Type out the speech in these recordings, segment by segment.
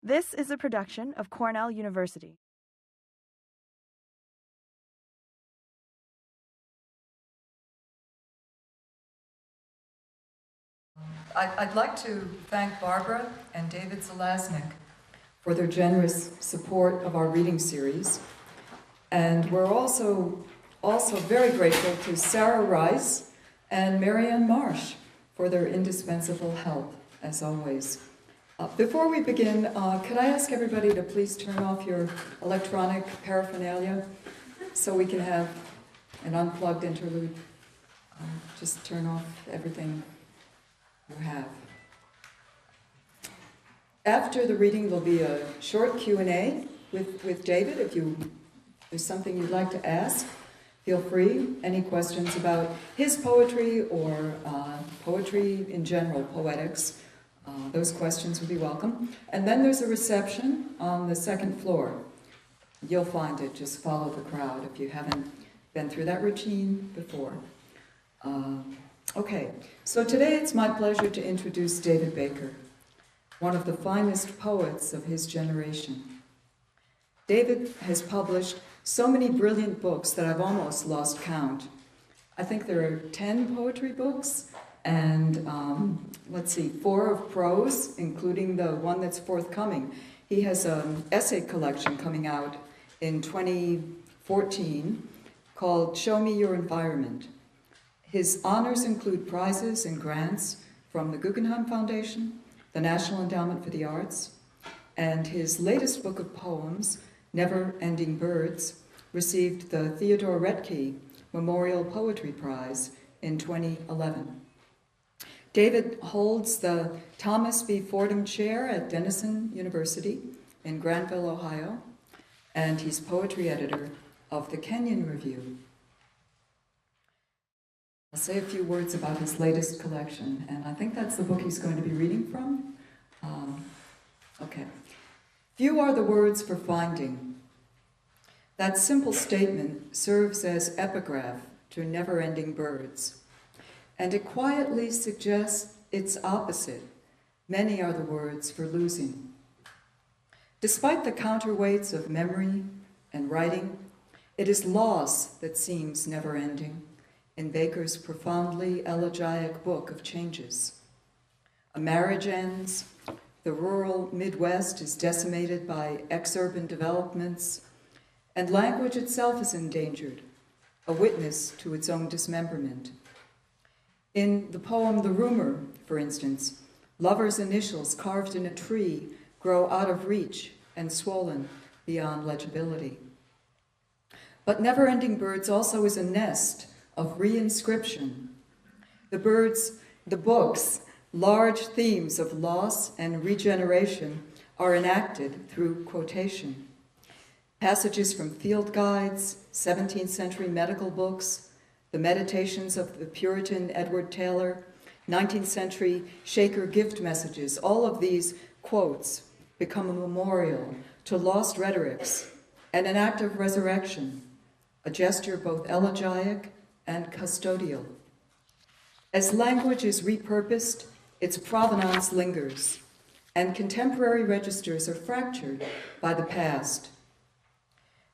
This is a production of Cornell University. I'd like to thank Barbara and David Zalaznick for their generous support of our reading series. And we're also very grateful to Sarah Rice and Marianne Marsh for their indispensable help, as always. Before we begin, could I ask everybody to please turn off your electronic paraphernalia so we can have an unplugged interlude? Just turn off everything you have. After the reading, there'll be a short Q&A with David. If there's something you'd like to ask, feel free. Any questions about his poetry or poetry in general, poetics, those questions would be welcome. And then there's a reception on the second floor. You'll find it. Just follow the crowd if you haven't been through that routine before. Okay, so today it's my pleasure to introduce David Baker, one of the finest poets of his generation. David has published so many brilliant books that I've almost lost count. I think there are 10 poetry books and, 4 of prose, including the one that's forthcoming. He has an essay collection coming out in 2014 called Show Me Your Environment. His honors include prizes and grants from the Guggenheim Foundation, the National Endowment for the Arts, and his latest book of poems, Never Ending Birds, received the Theodore Retke Memorial Poetry Prize in 2011. David holds the Thomas B. Fordham Chair at Denison University in Granville, Ohio, and he's poetry editor of the Kenyon Review. I'll say a few words about his latest collection, and I think that's the book he's going to be reading from. Okay. Few are the words for finding. That simple statement serves as epigraph to never-ending birds, and it quietly suggests its opposite. Many are the words for losing. Despite the counterweights of memory and writing, it is loss that seems never-ending in Baker's profoundly elegiac book of changes. A marriage ends, the rural Midwest is decimated by ex-urban developments, and language itself is endangered, a witness to its own dismemberment. In the poem The Rumor, for instance, lovers' initials carved in a tree grow out of reach and swollen beyond legibility. But Never-Ending Birds also is a nest of reinscription. The book's large themes of loss and regeneration are enacted through quotation. Passages from field guides, 17th century medical books, the meditations of the Puritan Edward Taylor, 19th century Shaker gift messages, all of these quotes become a memorial to lost rhetorics and an act of resurrection, a gesture both elegiac and custodial. As language is repurposed, its provenance lingers, and contemporary registers are fractured by the past.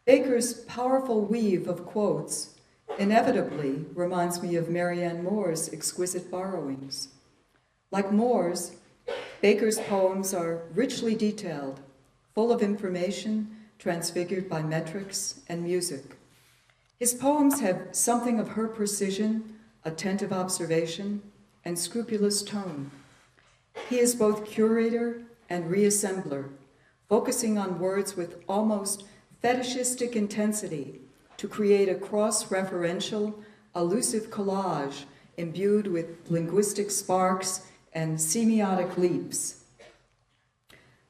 Baker's powerful weave of quotes inevitably reminds me of Marianne Moore's exquisite borrowings. Like Moore's, Baker's poems are richly detailed, full of information transfigured by metrics and music. His poems have something of her precision, attentive observation, and scrupulous tone. He is both curator and reassembler, focusing on words with almost fetishistic intensity to create a cross-referential, elusive collage imbued with linguistic sparks and semiotic leaps.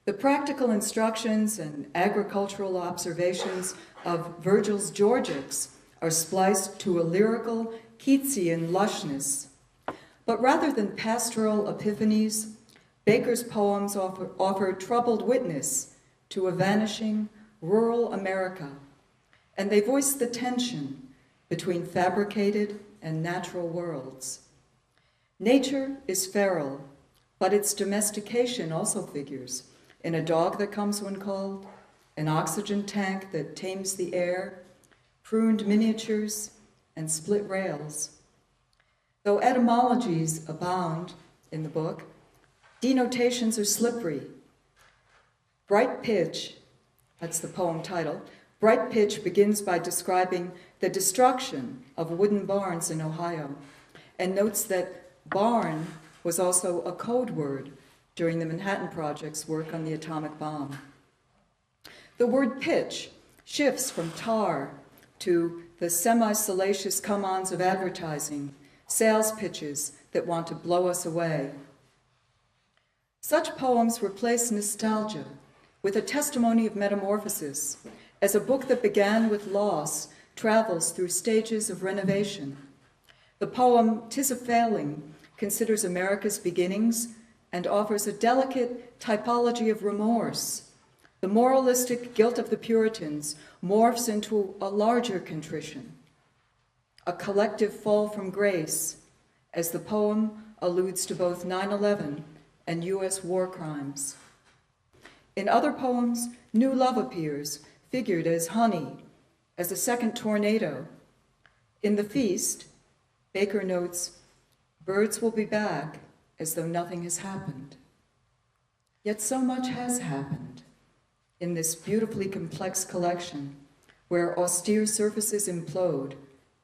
The practical instructions and agricultural observations of Virgil's Georgics are spliced to a lyrical Keatsian lushness. But rather than pastoral epiphanies, Baker's poems offer troubled witness to a vanishing rural America, and they voice the tension between fabricated and natural worlds. Nature is feral, but its domestication also figures. in a dog that comes when called, an oxygen tank that tames the air, pruned miniatures, and split rails. Though etymologies abound in the book, denotations are slippery. Bright Pitch, that's the poem title, Bright Pitch begins by describing the destruction of wooden barns in Ohio and notes that barn was also a code word during the Manhattan Project's work on the atomic bomb. The word pitch shifts from tar to the semi-salacious come-ons of advertising, sales pitches that want to blow us away. Such poems replace nostalgia with a testimony of metamorphosis, as a book that began with loss travels through stages of renovation. The poem "'Tis a Failing" considers America's beginnings and offers a delicate typology of remorse. The moralistic guilt of the Puritans morphs into a larger contrition, a collective fall from grace, as the poem alludes to both 9/11 and US war crimes. In other poems, new love appears, figured as honey, as a second tornado. In The Feast, Baker notes, "Birds will be back as though nothing has happened." Yet so much has happened in this beautifully complex collection where austere surfaces implode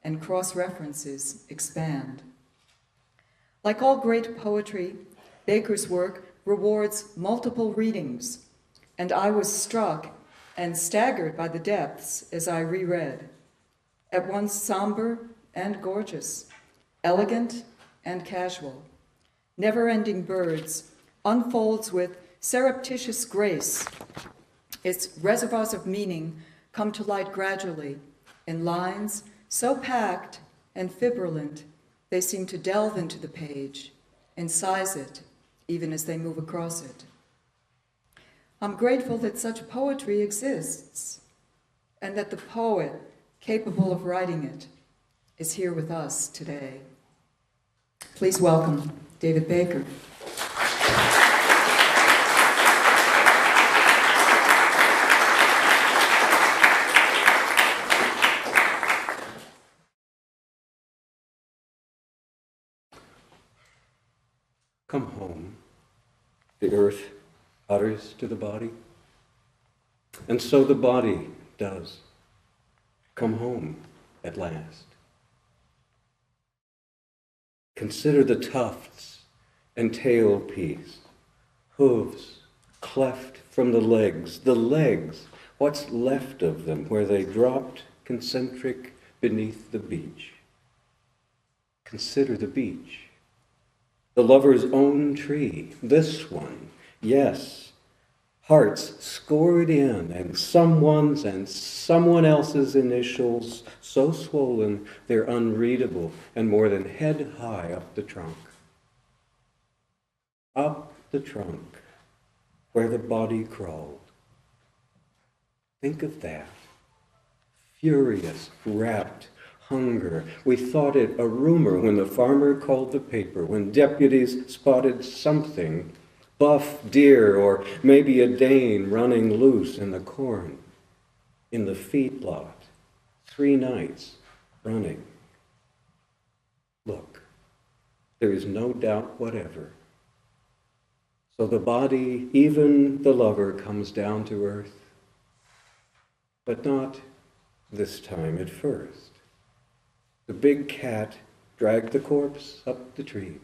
and cross-references expand. Like all great poetry, Baker's work rewards multiple readings, and I was struck and staggered by the depths as I reread. At once somber and gorgeous, elegant and casual, Never-Ending Birds unfolds with surreptitious grace. Its reservoirs of meaning come to light gradually in lines so packed and fibrillant they seem to delve into the page and size it even as they move across it. I'm grateful that such poetry exists and that the poet capable of writing it is here with us today. Please welcome David Baker. Come home, the earth utters to the body, and so the body does. Come home at last. Consider the tufts and tailpiece, hooves cleft from the legs, what's left of them where they dropped concentric beneath the beach. Consider the beach. The lover's own tree, this one, yes, hearts scored in, and someone's and someone else's initials so swollen they're unreadable and more than head high up the trunk. Up the trunk, where the body crawled. Think of that. Furious, rapt hunger. We thought it a rumor when the farmer called the paper, when deputies spotted something, buff deer or maybe a Dane running loose in the corn, in the feedlot, 3 nights running. Look, there is no doubt whatever. So the body, even the lover, comes down to earth, but not this time at first. The big cat dragged the corpse up the tree.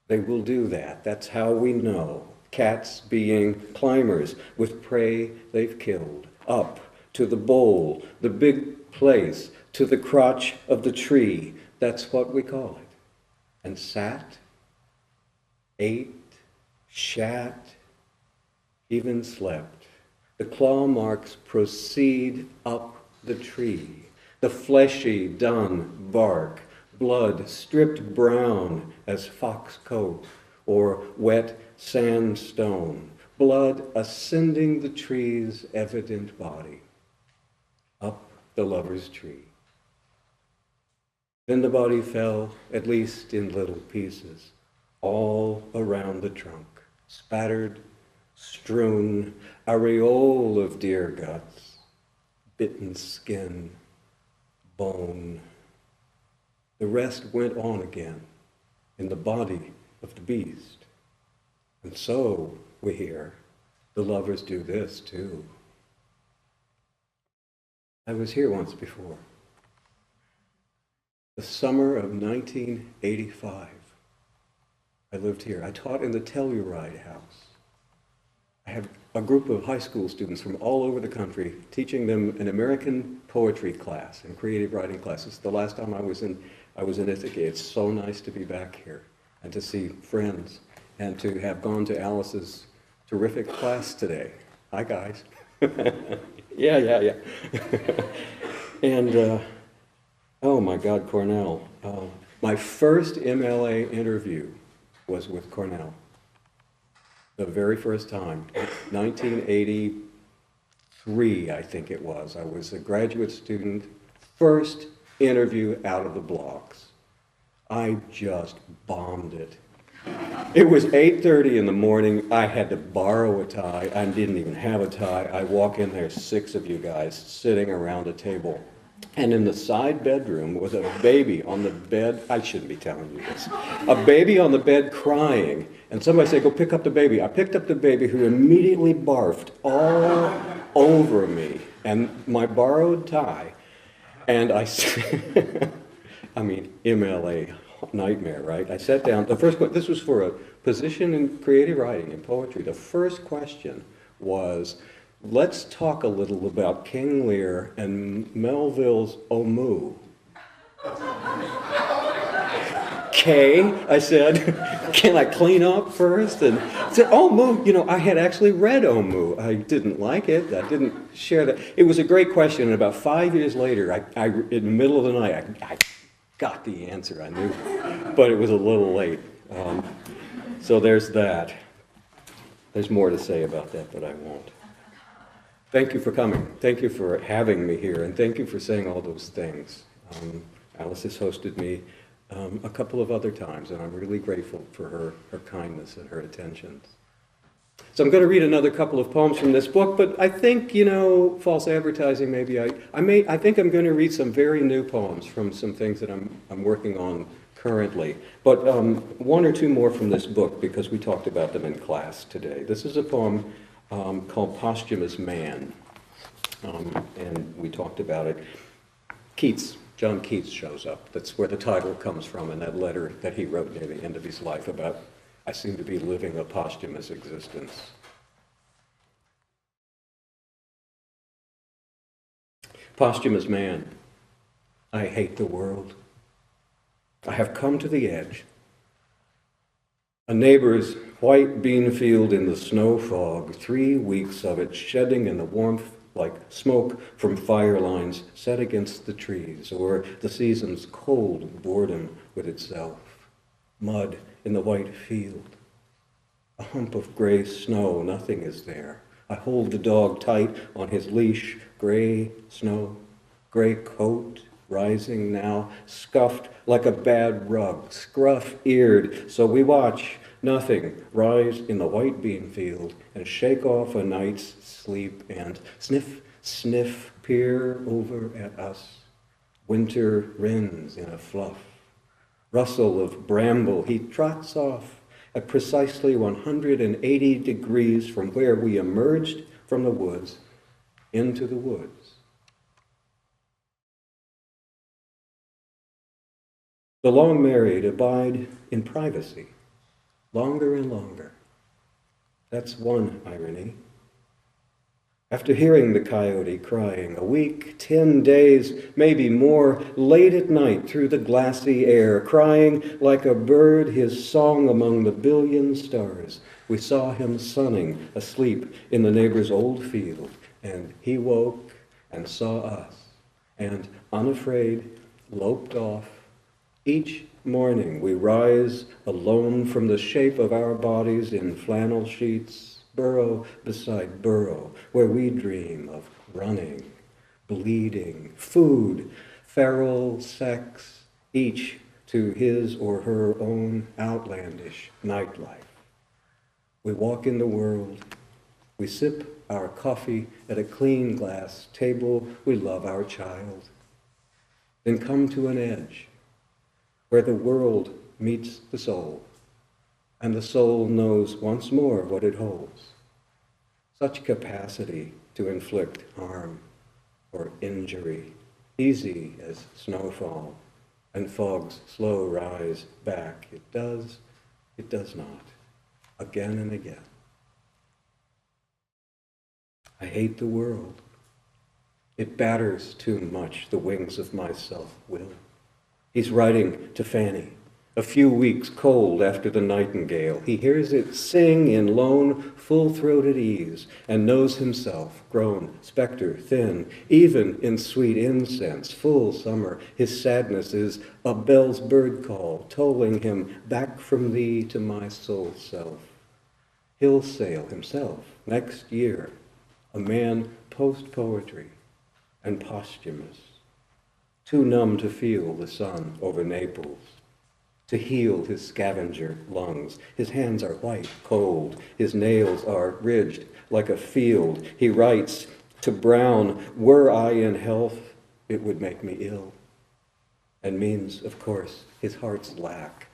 They will do that. That's how we know. Cats being climbers with prey they've killed. Up to the bowl, the big place, to the crotch of the tree. That's what we call it. And sat, ate, shat, even slept. The claw marks proceed up the tree. The fleshy, dun bark, blood stripped brown as fox coat or wet sandstone, blood ascending the tree's evident body, up the lover's tree. Then the body fell, at least in little pieces, all around the trunk, spattered, strewn aureole of deer guts, bitten skin, bone. The rest went on again in the body of the beast. And so, we hear, the lovers do this too. I was here once before. The summer of 1985. I lived here. I taught in the Telluride house. I had a group of high school students from all over the country, teaching them an American poetry class and creative writing classes. The last time I was in Ithaca. It's so nice to be back here and to see friends and to have gone to Alice's terrific class today. Hi, guys. Yeah. And, oh my God, Cornell. My first MLA interview was with Cornell. The very first time, 1983, I think it was. I was a graduate student, first interview out of the blocks. I just bombed it. It was 8:30 in the morning. I had to borrow a tie. I didn't even have a tie. I walk in there, 6 of you guys sitting around a table. And in the side bedroom was a baby on the bed. I shouldn't be telling you this. A baby on the bed crying. And somebody said, go pick up the baby. I picked up the baby, who immediately barfed all over me and my borrowed tie. And I said, I mean, MLA nightmare, right? I sat down. The first, this was for a position in creative writing and poetry. The first question was, let's talk a little about King Lear and Melville's Omu. Okay, I said, can I clean up first? And I said, Omu, you know, I had actually read Omu. I didn't like it. I didn't share that. It was a great question. And about 5 years later, in the middle of the night, I got the answer. I knew, but it was a little late. So there's that. There's more to say about that, but I won't. Thank you for coming. Thank you for having me here, and thank you for saying all those things. Alice has hosted me a couple of other times, and I'm really grateful for her kindness and her attentions. So I'm going to read another couple of poems from this book, but I think, you know, false advertising, maybe I think I'm going to read some very new poems from some things that I'm working on currently. But one or two more from this book, because we talked about them in class today. This is a poem called Posthumous Man, and we talked about it. John Keats shows up. That's where the title comes from, in that letter that he wrote near the end of his life about, I seem to be living a posthumous existence. Posthumous Man. I hate the world. I have come to the edge. A neighbor's white bean field in the snow fog, 3 weeks of it shedding in the warmth like smoke from fire lines set against the trees, or the season's cold boredom with itself. Mud in the white field. A hump of gray snow, nothing is there. I hold the dog tight on his leash, gray snow, gray coat, rising now, scuffed like a bad rug, scruff-eared, so we watch nothing rise in the white bean field and shake off a night's sleep and sniff, sniff, peer over at us. Winter wrens in a fluff. Rustle of bramble, he trots off at precisely 180 degrees from where we emerged from the woods into the woods. The long married abide in privacy, longer and longer. That's one irony. After hearing the coyote crying, a week, 10 days, maybe more, late at night through the glassy air, crying like a bird his song among the billion stars, we saw him sunning asleep in the neighbor's old field, and he woke and saw us, and unafraid loped off. Each morning we rise alone from the shape of our bodies in flannel sheets, burrow beside burrow, where we dream of running, bleeding, food, feral sex, each to his or her own outlandish nightlife. We walk in the world We sip our coffee at a clean glass table. We love our child. Then come to an edge where the world meets the soul, and the soul knows once more what it holds. Such capacity to inflict harm or injury, easy as snowfall and fog's slow rise back. It does not, again and again. I hate the world. It batters too much the wings of my self-will. He's writing to Fanny, a few weeks cold after the nightingale. He hears it sing in lone, full-throated ease, and knows himself, grown spectre thin, even in sweet incense, full summer. His sadness is a bell's bird call, tolling him back from thee to my soul self. He'll sail himself next year, a man post-poetry and posthumous, too numb to feel the sun over Naples, to heal his scavenger lungs. His hands are white, cold. His nails are ridged like a field. He writes to Brown, were I in health, it would make me ill. And means, of course, his heart's lack.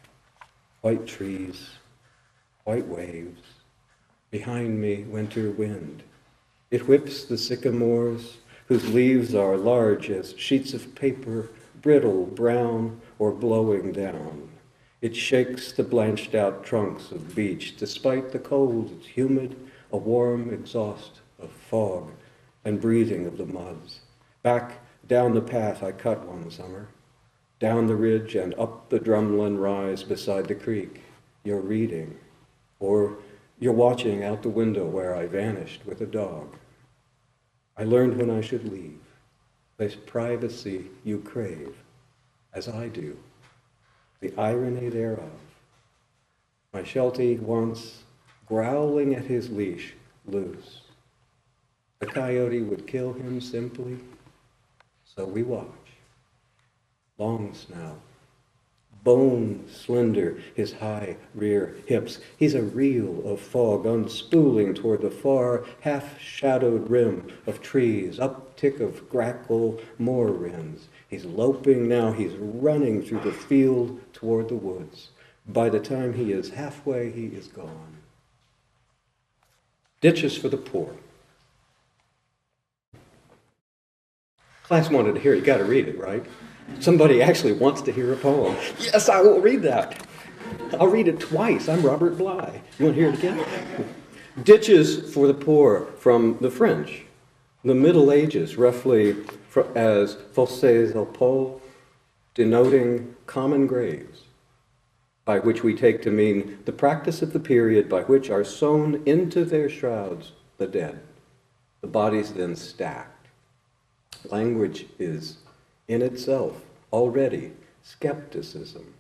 White trees, white waves. Behind me, winter wind. It whips the sycamores, whose leaves are large as sheets of paper, brittle, brown, or blowing down. It shakes the blanched out trunks of beech. Despite the cold, it's humid, a warm exhaust of fog and breathing of the muds. Back down the path I cut one summer, down the ridge and up the drumlin rise beside the creek. You're reading, or you're watching out the window where I vanished with a dog. I learned when I should leave, this privacy you crave, as I do. The irony thereof. My Sheltie once, growling at his leash, loose. The coyote would kill him simply, so we watch. Long snout, bone slender, his high rear hips. He's a reel of fog unspooling toward the far half-shadowed rim of trees, uptick of grackle, more wrens. He's loping now, he's running through the field toward the woods. By the time he is halfway, he is gone. Ditches for the poor. Class wanted to hear it, you got to read it, right? Somebody actually wants to hear a poem. Yes, I will read that. I'll read it twice. I'm Robert Bly. You want to hear it again? Ditches for the poor from the French. The Middle Ages, roughly as fossés aux pauvres, denoting common graves, by which we take to mean the practice of the period by which are sewn into their shrouds the dead, the bodies then stacked. Language is in itself already skepticism,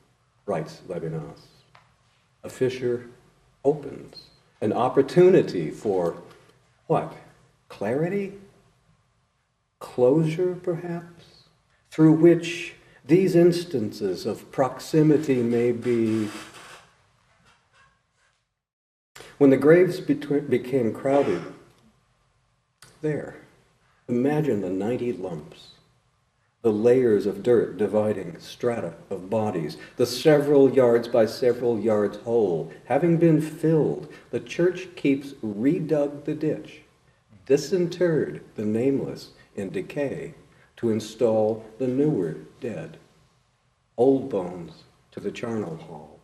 writes Levinas. A fissure opens, an opportunity for what? Clarity? Closure, perhaps? Through which these instances of proximity may be. When the graves became crowded, there, imagine the 90 lumps, the layers of dirt dividing strata of bodies, the several yards by several yards hole having been filled. The church keeps redug the ditch, disinterred the nameless in decay to install the newer dead, old bones to the charnel hall.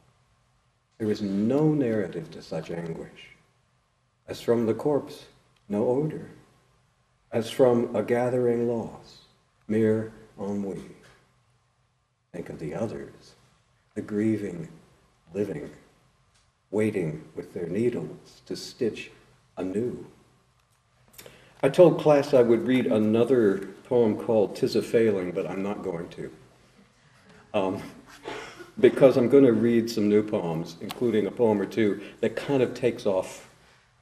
There is no narrative to such anguish. As from the corpse, no odor. As from a gathering loss, mere ennui. Think of the others, the grieving, living, waiting with their needles to stitch anew. I told class I would read another poem called "'Tis a Failing," but I'm not going to. Because I'm going to read some new poems, including a poem or two that kind of takes off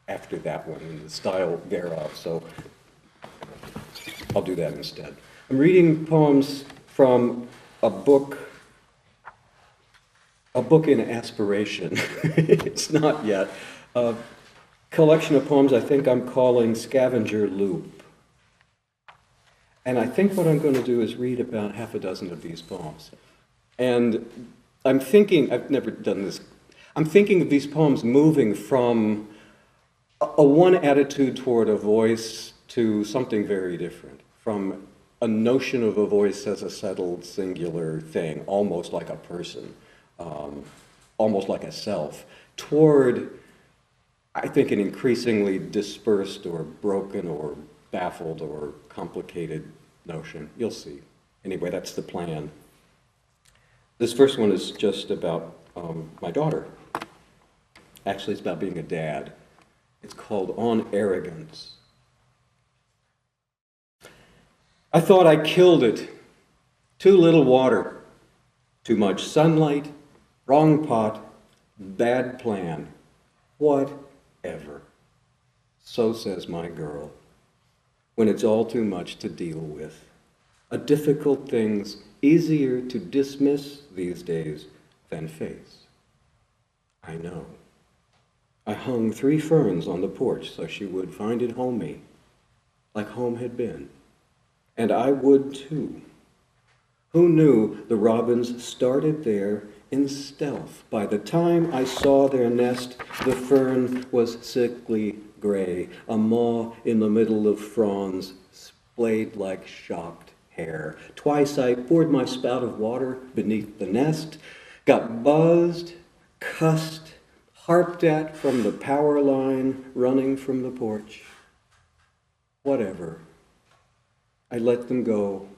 after that one in the style thereof, so I'll do that instead. I'm reading poems from a book in aspiration. It's not yet. collection of poems I think I'm calling Scavenger Loop. And I think what I'm going to do is read about half a dozen of these poems. And I'm thinking, I've never done this, I'm thinking of these poems moving from a one attitude toward a voice to something very different, from a notion of a voice as a settled, singular thing, almost like a person, almost like a self, toward, I think, an increasingly dispersed or broken or baffled or complicated notion. You'll see. Anyway, that's the plan. This first one is just about my daughter. Actually, it's about being a dad. It's called On Arrogance. I thought I killed it. Too little water, too much sunlight, wrong pot, bad plan, whatever. So says my girl, when it's all too much to deal with. A difficult thing's easier to dismiss these days than face. I know. I hung 3 ferns on the porch so she would find it homey, like home had been. And I would too. Who knew the robins started there in stealth? By the time I saw their nest, the fern was sickly gray, a maw in the middle of fronds, splayed like shocked hair. Twice I poured my spout of water beneath the nest, got buzzed, cussed, harped at from the power line running from the porch. Whatever. I let them go,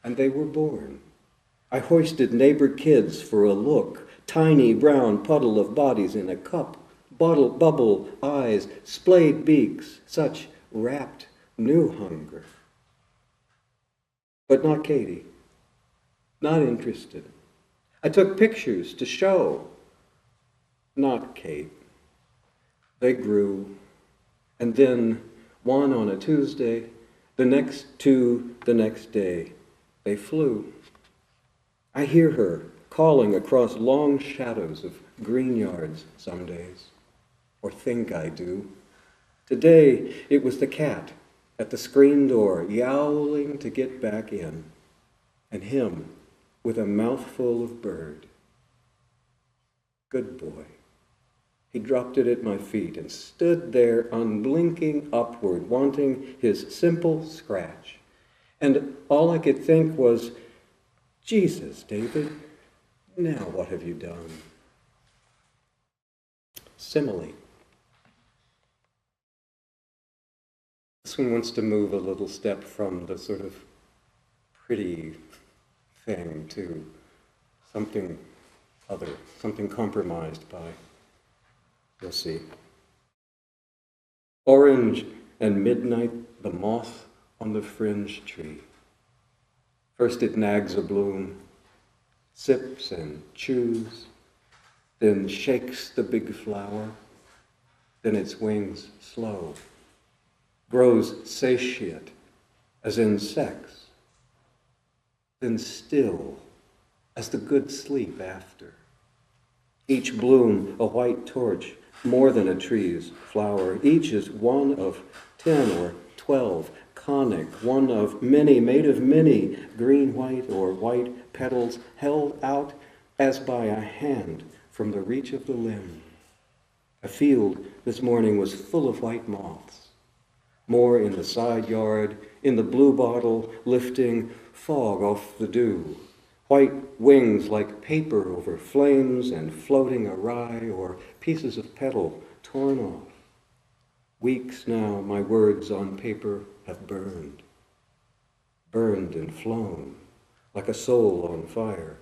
and they were born. I hoisted neighbor kids for a look, tiny brown puddle of bodies in a cup, bubble eyes, splayed beaks, such rapt new hunger. But not Katie, not interested. I took pictures to show, not Kate. They grew, and then one on a Tuesday, the next 2 the next day, they flew. I hear her calling across long shadows of green yards some days, or think I do. Today it was the cat at the screen door, yowling to get back in, and him with a mouthful of bird. Good boy. He dropped it at my feet and stood there unblinking upward, wanting his simple scratch. And all I could think was, Jesus, David, now what have you done? Simile. This one wants to move a little step from the sort of pretty thing to something other, something compromised by. You'll see. Orange and midnight, the moth on the fringe tree. First it nags a bloom, sips and chews, then shakes the big flower, then its wings slow, grows satiate, as in sex, then still, as the good sleep after. Each bloom a white torch, more than a tree's flower. Each is one of 10 or 12, conic, one of many, made of many green, white, or white petals held out as by a hand from the reach of the limb. A field this morning was full of white moths, more in the side yard, in the blue bottle, lifting fog off the dew. White wings like paper over flames and floating awry, or pieces of petal torn off. Weeks now my words on paper have burned and flown, like a soul on fire,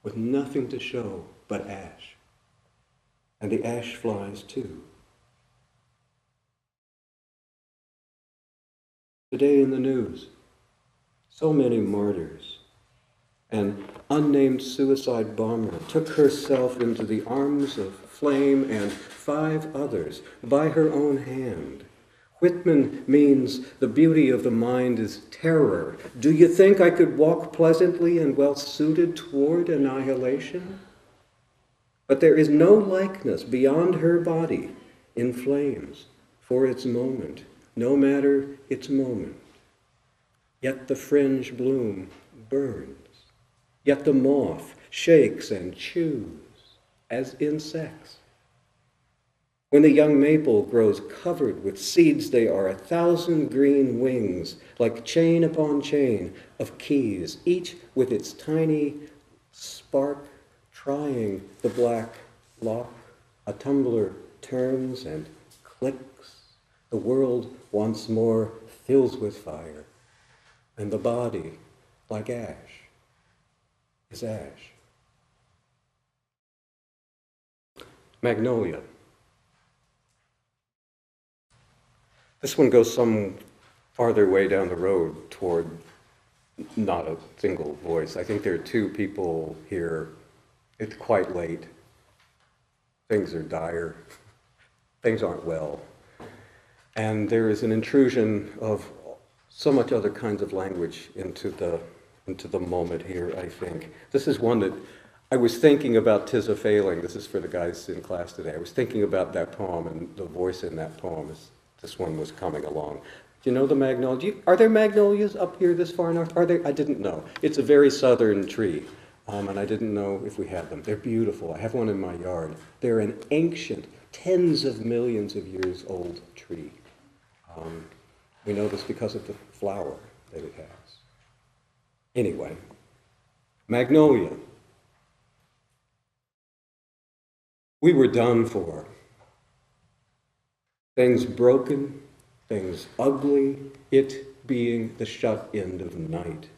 with nothing to show but ash. And the ash flies too. Today in the news, so many martyrs. An unnamed suicide bomber took herself into the arms of flame and 5 others by her own hand. Whitman means the beauty of the mind is terror. Do you think I could walk pleasantly and well-suited toward annihilation? But there is no likeness beyond her body in flames, for its moment, no matter its moment. Yet the fringe bloom burns, yet the moth shakes and chews as insects. When the young maple grows covered with seeds, they are 1,000 green wings, like chain upon chain of keys, each with its tiny spark trying the black lock. A tumbler turns and clicks. The world once more fills with fire, and the body, like ash, is ash. Magnolia. This one goes some farther way down the road toward not a single voice. I think there are two people here. It's quite late. Things are dire. Things aren't well. And there is an intrusion of so much other kinds of language into the moment here, I think. This is one that I was thinking about 'Tis a Failing. This is for the guys in class today. I was thinking about that poem and the voice in that poem as this one was coming along. Do you know the magnolia? Are there magnolias up here this far north? Are there? I didn't know. It's a very southern tree, and I didn't know if we had them. They're beautiful. I have one in my yard. They're an ancient, tens of millions of years old tree. We know this because of the flower that it has. Anyway, Magnolia. We were done for. Things broken, things ugly, it being the shut end of night.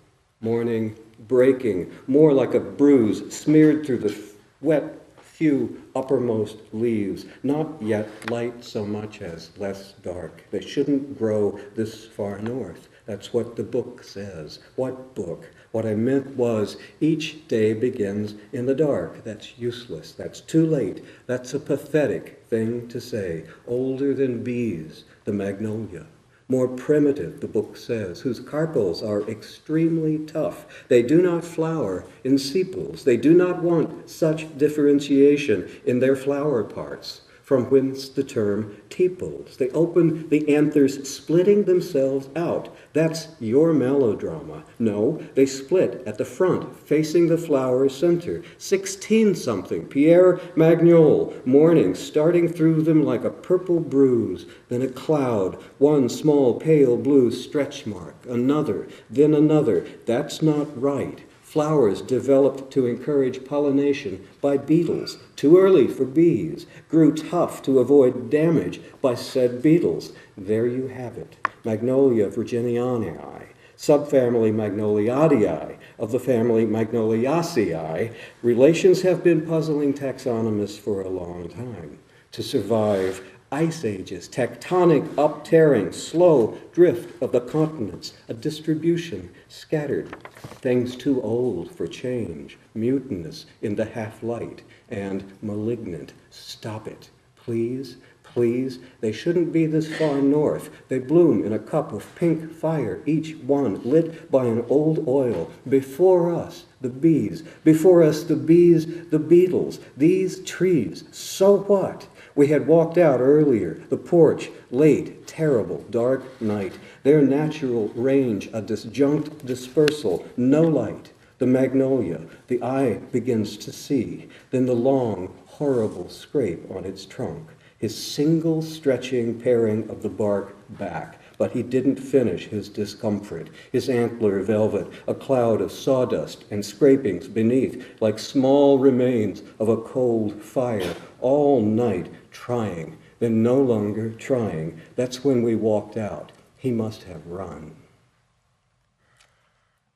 Morning breaking, more like a bruise smeared through the wet few uppermost leaves, not yet light so much as less dark. They shouldn't grow this far north. That's what the book says. What book? What I meant was each day begins in the dark. That's useless. That's too late. That's a pathetic thing to say. Older than bees, the magnolia. More primitive, the book says, whose carpels are extremely tough. They do not flower in sepals. They do not want such differentiation in their flower parts, from whence the term tepals. They open the anthers, splitting themselves out. That's your melodrama. No, they split at the front, facing the flower center. 16-something, Pierre Magnol, morning, starting through them like a purple bruise, then a cloud, one small pale blue stretch mark, another, then another. That's not right. Flowers developed to encourage pollination by beetles, too early for bees, grew tough to avoid damage by said beetles. There you have it, Magnolia virginianae, subfamily Magnoliaceae of the family Magnoliaceae. Relations have been puzzling taxonomists for a long time. To survive ice ages, tectonic uptearing, slow drift of the continents, a distribution scattered, things too old for change, mutinous in the half-light, and malignant. Stop it, please, please. They shouldn't be this far north. They bloom in a cup of pink fire, each one lit by an old oil. Before us, the bees. Before us, the bees, the beetles. These trees, so what? We had walked out earlier, the porch, late, terrible, dark night. Their natural range, a disjunct dispersal, no light. The magnolia, the eye begins to see. Then the long, horrible scrape on its trunk. His single stretching paring of the bark back. But he didn't finish his discomfort. His antler velvet, a cloud of sawdust and scrapings beneath, like small remains of a cold fire, all night trying, then no longer trying. That's when we walked out. He must have run.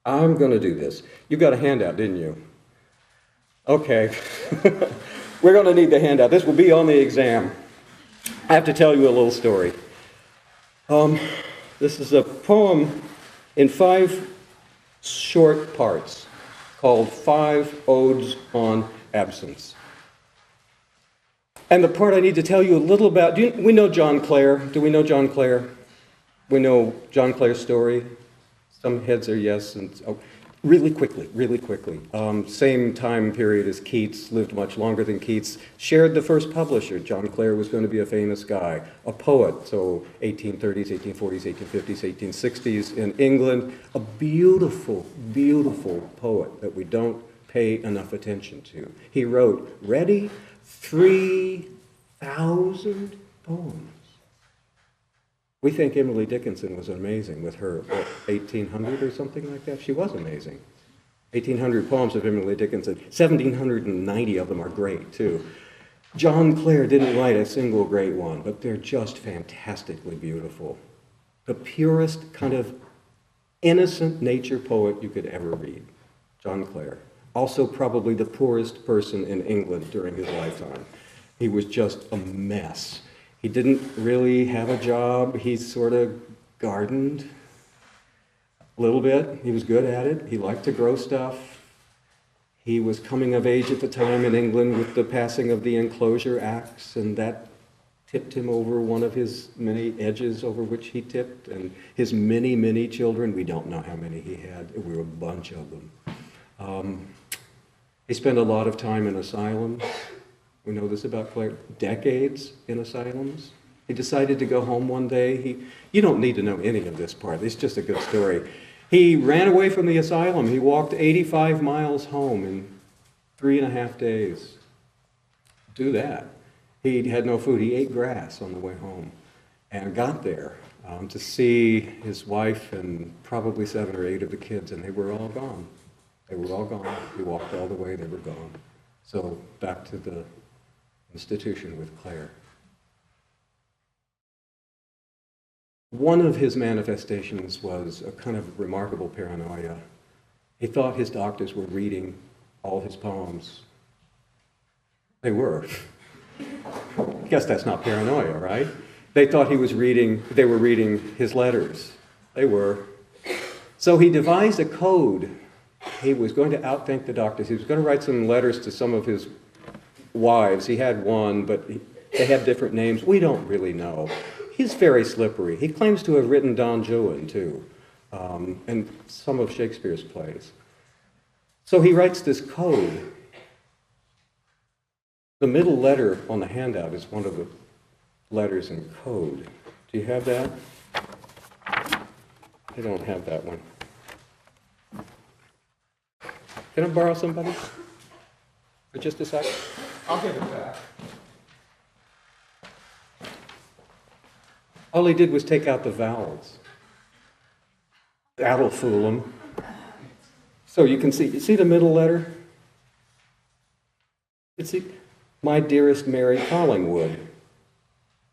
I'm going to do this. You got a handout, didn't you? Okay. We're going to need the handout. This will be on the exam. I have to tell you a little story. This is a poem in 5 short parts called 5 Odes on Absence. And the part I need to tell you a little about, we know John Clare. Do we know John Clare? We know John Clare's story. Some heads are yes. And Really quickly, really quickly. Same time period as Keats, lived much longer than Keats, shared the first publisher. John Clare was going to be a famous guy, a poet, so 1830s, 1840s, 1850s, 1860s in England. A beautiful, beautiful poet that we don't pay enough attention to. He wrote, ready, 3,000 poems. We think Emily Dickinson was amazing with her, 1,800 or something like that. She was amazing. 1,800 poems of Emily Dickinson. 1,790 of them are great, too. John Clare didn't write a single great one, but they're just fantastically beautiful. The purest kind of innocent nature poet you could ever read, John Clare. Also probably the poorest person in England during his lifetime. He was just a mess. He didn't really have a job. He sort of gardened a little bit. He was good at it. He liked to grow stuff. He was coming of age at the time in England with the passing of the Enclosure Acts, and that tipped him over one of his many edges over which he tipped, and his many, many children. We don't know how many he had. There were a bunch of them. He spent a lot of time in asylums. We know this about Clare, decades in asylums. He decided to go home one day. You don't need to know any of this part. It's just a good story. He ran away from the asylum. He walked 85 miles home in 3.5 days. Do that. He had no food. He ate grass on the way home and got there to see his wife and probably 7 or 8 of the kids, and they were all gone. They were all gone. He walked all the way. They were gone. So back to the institution with Clare. One of his manifestations was a kind of remarkable paranoia. He thought his doctors were reading all his poems. They were. I guess that's not paranoia, right? They thought they were reading his letters. They were. So he devised a code. He was going to outthink the doctors. He was going to write some letters to some of his wives. He had one, but they had different names. We don't really know. He's very slippery. He claims to have written Don Juan, too, and some of Shakespeare's plays. So he writes this code. The middle letter on the handout is one of the letters in code. Do you have that? I don't have that one. Can I borrow somebody for just a second? I'll give it back. All he did was take out the vowels. That'll fool him. So you can see, you see the middle letter? It's my dearest Mary Collingwood,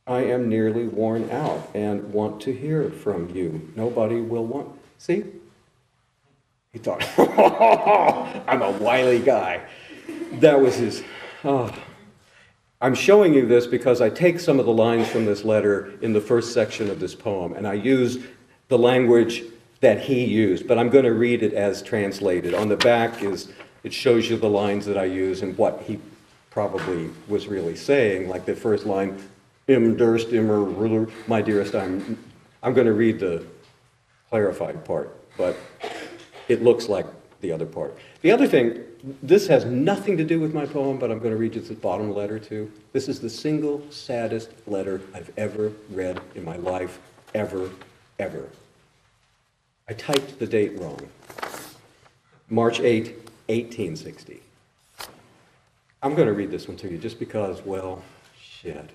I am nearly worn out and want to hear from you. Nobody will want. See? He thought, I'm a wily guy. That was his. I'm showing you this because I take some of the lines from this letter in the first section of this poem, and I use the language that he used, but I'm going to read it as translated. On the back it shows you the lines that I use and what he probably was really saying, like the first line, im durst immer ruler, my dearest, I'm going to read the clarified part, but it looks like the other part. The other thing, this has nothing to do with my poem, but I'm going to read you the bottom letter too. This is the single saddest letter I've ever read in my life, ever, ever. I typed the date wrong. March 8, 1860. I'm going to read this one to you just because, well, shit.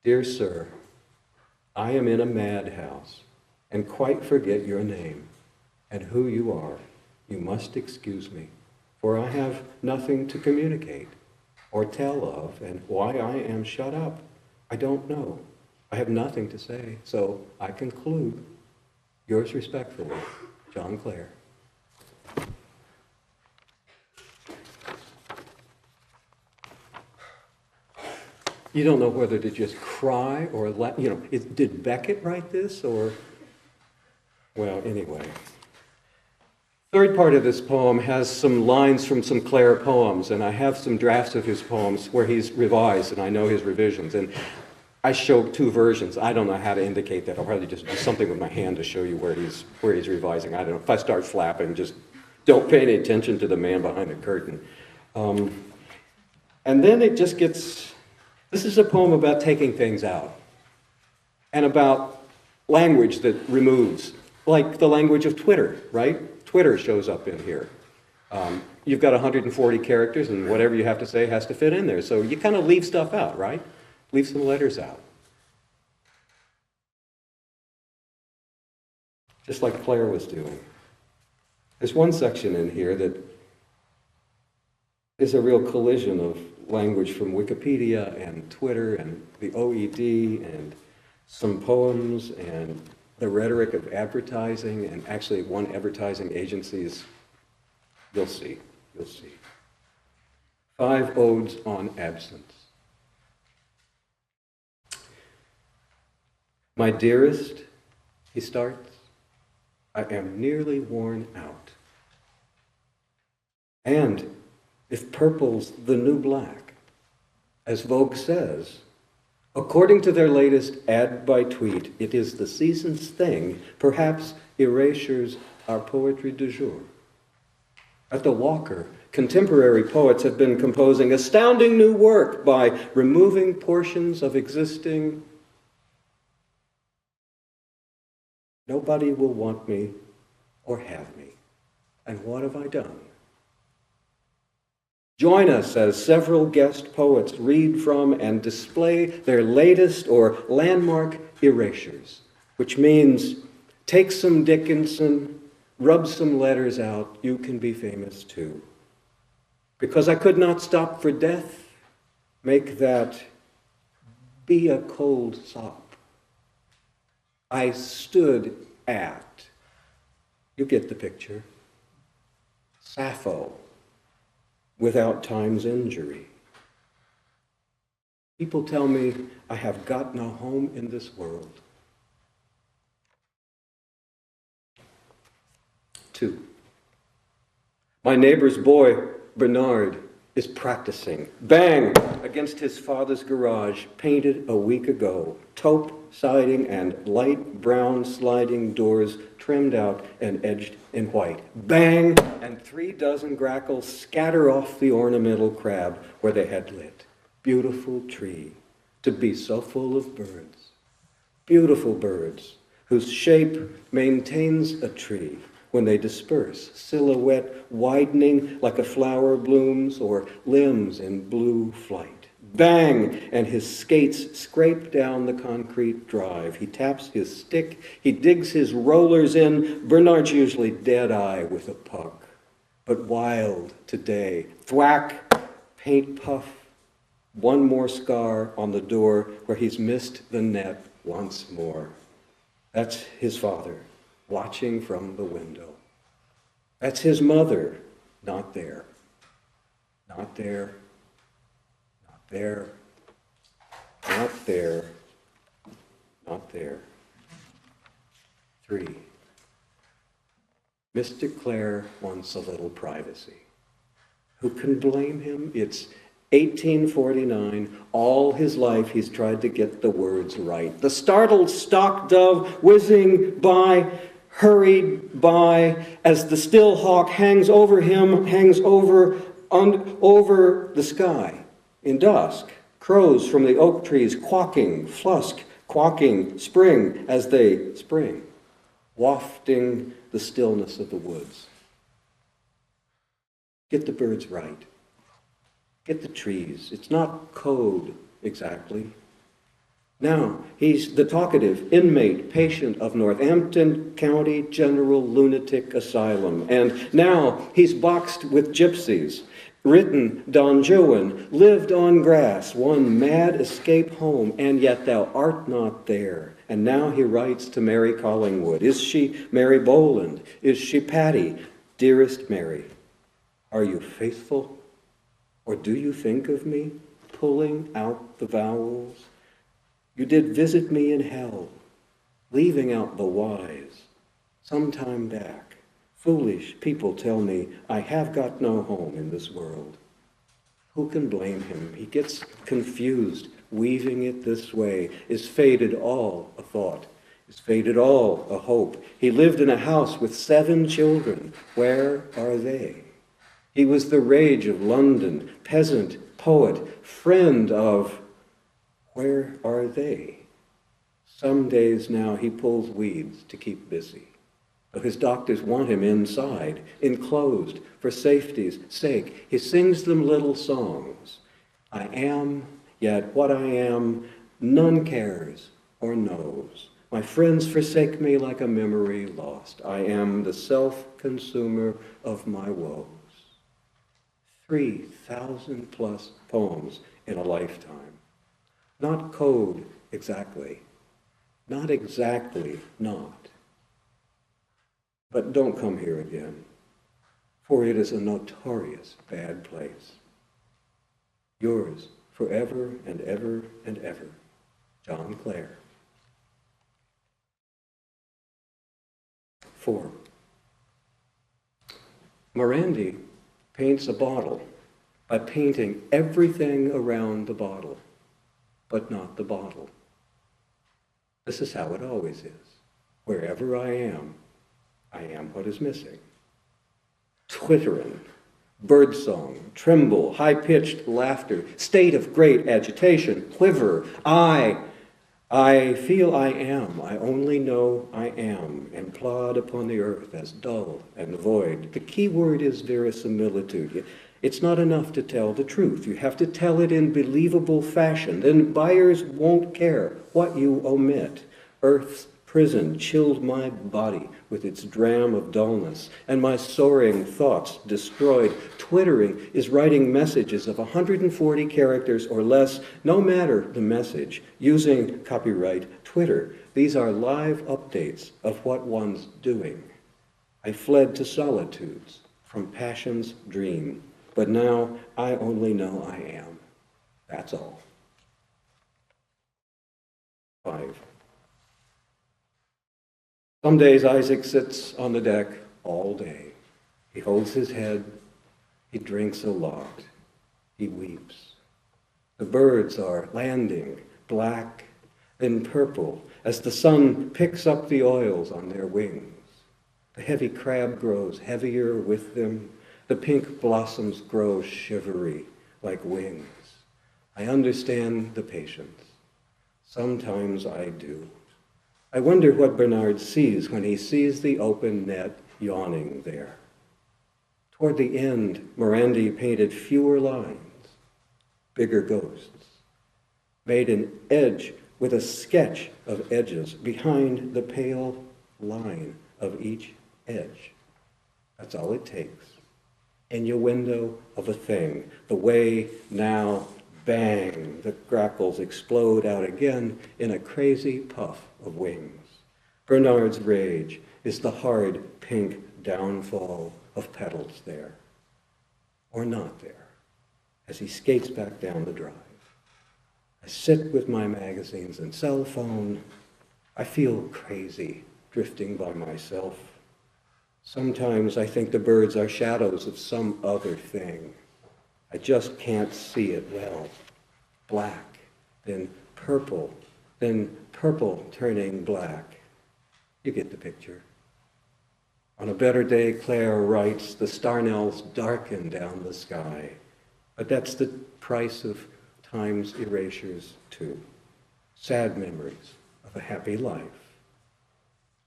Dear sir, I am in a madhouse and quite forget your name and who you are. You must excuse me, for I have nothing to communicate or tell of, and why I am shut up, I don't know. I have nothing to say, so I conclude. Yours respectfully, John Clare. You don't know whether to just cry or laugh. You know, did Beckett write this or? Well, anyway. Third part of this poem has some lines from some Clare poems, and I have some drafts of his poems where he's revised, and I know his revisions. And I show two versions. I don't know how to indicate that. I'll probably just do something with my hand to show you where he's revising. I don't know. If I start flapping, just don't pay any attention to the man behind the curtain. And then it just gets, this is a poem about taking things out and about language that removes, like the language of Twitter, right? Twitter shows up in here. You've got 140 characters, and whatever you have to say has to fit in there. So you kind of leave stuff out, right? Leave some letters out. Just like Claire was doing. There's one section in here that is a real collision of language from Wikipedia and Twitter and the OED and some poems and the rhetoric of advertising, and actually one advertising agency's, you'll see. 5 odes on absence. My dearest, he starts, I am nearly worn out. And if purple's the new black, as Vogue says, according to their latest ad by tweet, it is the season's thing, perhaps erasures our poetry du jour. At the Walker, contemporary poets have been composing astounding new work by removing portions of existing. Nobody will want me or have me. And what have I done? Join us as several guest poets read from and display their latest or landmark erasures, which means take some Dickinson, rub some letters out, you can be famous too. Because I could not stop for death, make that be a cold sop. I stood at, you get the picture, Sappho, without time's injury. People tell me I have got no home in this world. 2. My neighbor's boy, Bernard, is practicing. Bang! Against his father's garage, painted a week ago. Taupe siding and light brown sliding doors trimmed out and edged in white. Bang! And 3 dozen grackles scatter off the ornamental crab where they had lit. Beautiful tree, to be so full of birds. Beautiful birds, whose shape maintains a tree when they disperse, silhouette widening like a flower blooms or limbs in blue flight. Bang! And his skates scrape down the concrete drive. He taps his stick. He digs his rollers in. Bernard's usually dead-eye with a pug, but wild today. Thwack, paint puff, one more scar on the door where he's missed the net once more. That's his father, watching from the window. That's his mother, not there, not there, not there, not there, not there. 3. Mr. Clare wants a little privacy. Who can blame him? It's 1849. All his life he's tried to get the words right. The startled stock dove whizzing by, hurried by, as the still hawk hangs over him, hangs over the sky. In dusk, crows from the oak trees quacking, flusk, quacking, spring as they spring, wafting the stillness of the woods. Get the birds right. Get the trees. It's not code exactly. Now, he's the talkative inmate patient of Northampton County General Lunatic Asylum. And now he's boxed with gypsies, written Don Juan, lived on grass, one mad escape home, and yet thou art not there. And now he writes to Mary Collingwood. Is she Mary Boland? Is she Patty? Dearest Mary, are you faithful? Or do you think of me, pulling out the vowels? You did visit me in hell, leaving out the wise. Some time back, foolish people tell me I have got no home in this world. Who can blame him? He gets confused weaving it this way. Is faded all a thought? Is faded all a hope? He lived in a house with 7 children. Where are they? He was the rage of London, peasant, poet, friend of... Where are they? Some days now he pulls weeds to keep busy. But his doctors want him inside, enclosed, for safety's sake. He sings them little songs. I am, yet what I am, none cares or knows. My friends forsake me like a memory lost. I am the self-consumer of my woes. 3,000 plus poems in a lifetime. Not code exactly. Not exactly not. But don't come here again, for it is a notorious bad place. Yours forever and ever and ever, John Clare. 4. Morandi paints a bottle by painting everything around the bottle, but not the bottle. This is how it always is. Wherever I am what is missing. Twittering, birdsong, tremble, high-pitched laughter, state of great agitation, quiver, I feel I am, I only know I am, and plod upon the earth as dull and void. The key word is verisimilitude. It's not enough to tell the truth. You have to tell it in believable fashion. Then buyers won't care what you omit. Earth's prison chilled my body with its dram of dullness, and my soaring thoughts destroyed. Twittering is writing messages of 140 characters or less, no matter the message, using copyright Twitter. These are live updates of what one's doing. I fled to solitudes from passion's dream, but now I only know I am. That's all. 5. Some days Isaac sits on the deck all day. He holds his head, he drinks a lot, he weeps. The birds are landing, black, then purple, as the sun picks up the oils on their wings. The heavy crab grows heavier with them. The pink blossoms grow shivery like wings. I understand the patience. Sometimes I do. I wonder what Bernard sees when he sees the open net yawning there. Toward the end, Morandi painted fewer lines, bigger ghosts, made an edge with a sketch of edges behind the pale line of each edge. That's all it takes. Innuendo of a thing, the way now, bang, the grapples explode out again in a crazy puff of wings. Bernard's rage is the hard pink downfall of petals there, or not there, as he skates back down the drive. I sit with my magazines and cell phone. I feel crazy drifting by myself. Sometimes I think the birds are shadows of some other thing. I just can't see it well. Black, then purple turning black. You get the picture. On a better day, Claire writes, the starnels darken down the sky. But that's the price of time's erasures too. Sad memories of a happy life.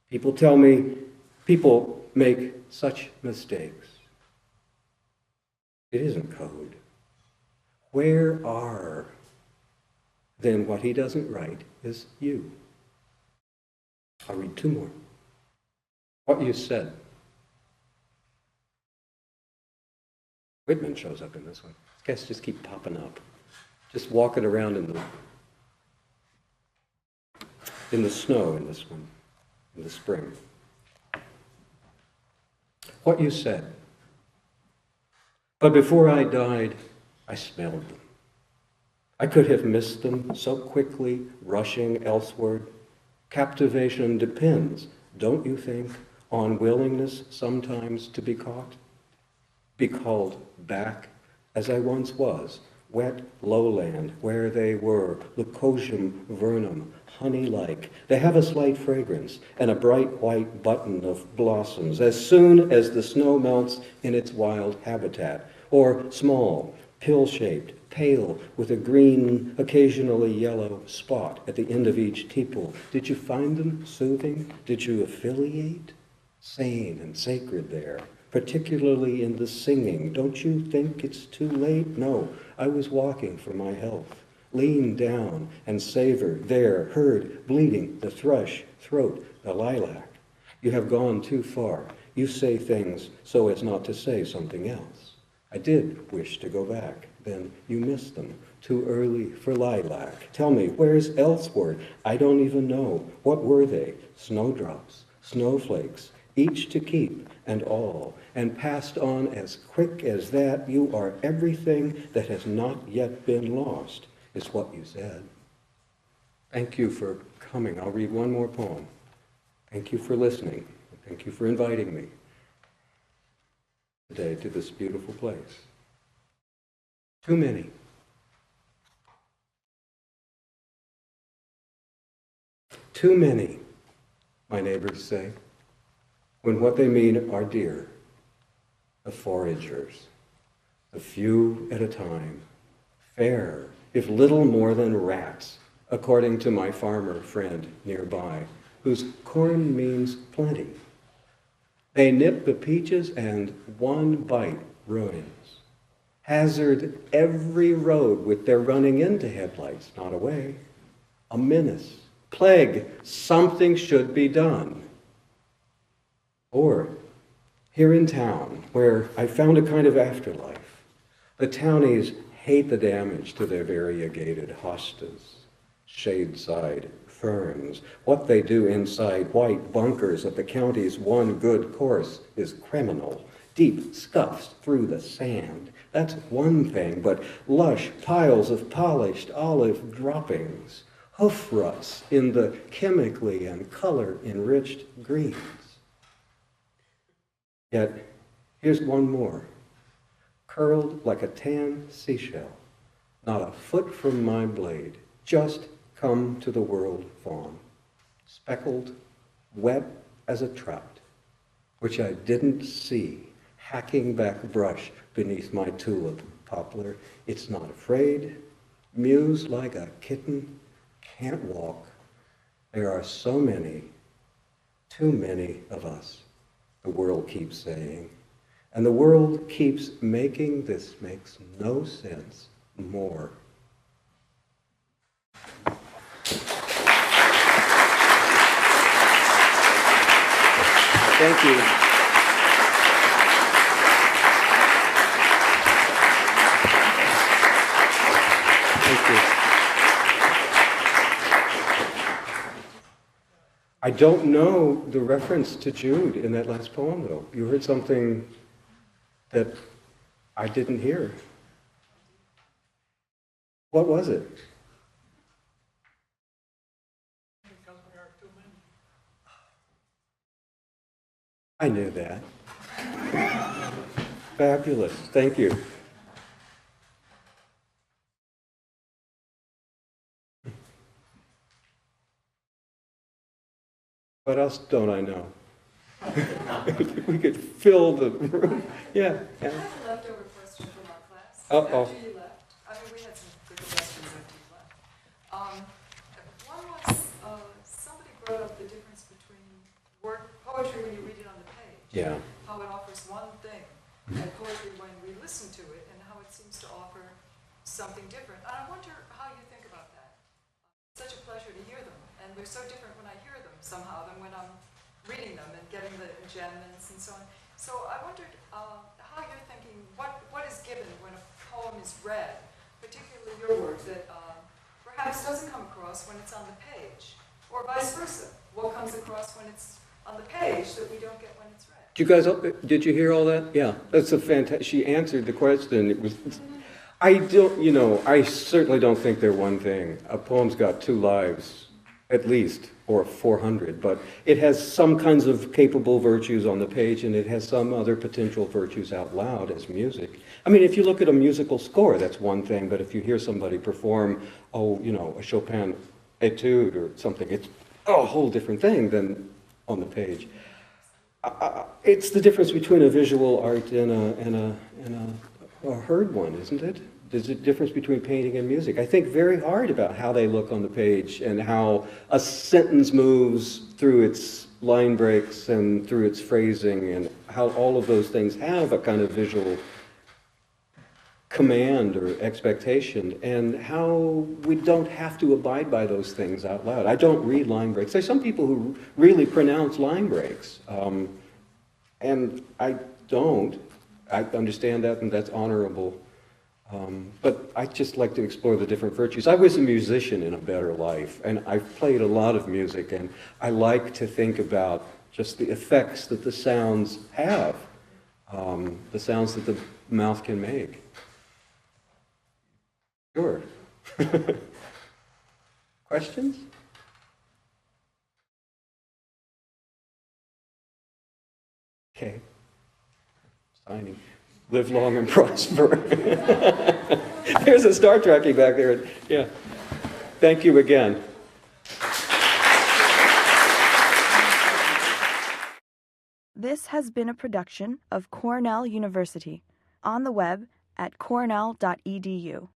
People tell me people make such mistakes. It isn't code. Where are? Then what he doesn't write is you. I'll read 2 more. What you said. Whitman shows up in this one. Guests just keep popping up. Just walking around in the snow in this one, in the spring. What you said. But before I died, I smelled them. I could have missed them so quickly, rushing elseward. Captivation depends, don't you think, on willingness sometimes to be caught? Be called back as I once was, wet lowland, where they were, Leucosium vernum, honey-like. They have a slight fragrance and a bright white button of blossoms as soon as the snow melts in its wild habitat, or small, pill-shaped, pale, with a green, occasionally yellow spot at the end of each tepal. Did you find them soothing? Did you affiliate? Sane and sacred there, particularly in the singing. Don't you think it's too late? No, I was walking for my health. Lean down and savor there, heard bleeding, the thrush, throat, the lilac. You have gone too far. You say things so as not to say something else. I did wish to go back. Then you missed them. Too early for lilac. Tell me, where's elsewhere? I don't even know. What were they? Snowdrops, snowflakes, each to keep and all, and passed on as quick as that. You are everything that has not yet been lost, is what you said. Thank you for coming. I'll read one more poem. Thank you for listening. Thank you for inviting me today to this beautiful place. Too many. Too many, my neighbors say, when what they mean are deer, the foragers, a few at a time, fair, if little more than rats, according to my farmer friend nearby, whose corn means plenty. They nip the peaches and one bite ruins. Hazard every road with their running into headlights, not away. A menace, plague, something should be done. Or here in town, where I found a kind of afterlife, the townies hate the damage to their variegated hostas, shade-side ferns. What they do inside white bunkers of the county's one good course is criminal. Deep scuffs through the sand. That's one thing, but lush piles of polished olive droppings, hoof ruts in the chemically and color-enriched greens. Yet, here's one more, curled like a tan seashell, not a foot from my blade, just come to the world fawn, speckled, wet as a trout, which I didn't see, hacking back brush beneath my tulip poplar. It's not afraid, mews like a kitten, can't walk. There are so many, too many of us, the world keeps saying. And the world keeps making this makes no sense more. Thank you. Thank you. I don't know the reference to Jude in that last poem, though. You heard something that I didn't hear. What was it? I knew that. Fabulous. Thank you. What else don't I know? We could fill the room. Yeah. I have a leftover question from our class. Uh-oh. After you left. I mean, we had some good questions after you left. One was, somebody brought up the difference between poetry when you read it on the page. Yeah. How it offers one thing, and poetry when we listen to it, and how it seems to offer something different. And I wonder how you think about that. It's such a pleasure to hear them, and they're so different when I hear them somehow than when I'm reading them and getting the enjambments and so on. So I wondered how you're thinking, what is given when a poem is read, particularly your work, that perhaps doesn't come across when it's on the page, or vice versa. What comes across when it's on the page that we don't get when it's read? Did you hear all that? Yeah, that's a fantastic, she answered the question. It was, I certainly don't think they're one thing. A poem's got two lives, at least, or 400, but it has some kinds of capable virtues on the page, and it has some other potential virtues out loud as music. I mean, if you look at a musical score, that's one thing, but if you hear somebody perform, a Chopin etude or something, it's a whole different thing than on the page. It's the difference between a visual art and a heard one, isn't it? There's a difference between painting and music. I think very hard about how they look on the page and how a sentence moves through its line breaks and through its phrasing, and how all of those things have a kind of visual command or expectation, and how we don't have to abide by those things out loud. I don't read line breaks. There's some people who really pronounce line breaks, and I don't. I understand that, and that's honorable. But I just like to explore the different virtues. I was a musician in a better life, and I've played a lot of music, and I like to think about just the effects that the sounds have, the sounds that the mouth can make. Sure. Questions? Okay. Signing. Live long and prosper. There's a Star Trekkie back there. Yeah. Thank you again. This has been a production of Cornell University, on the web at cornell.edu.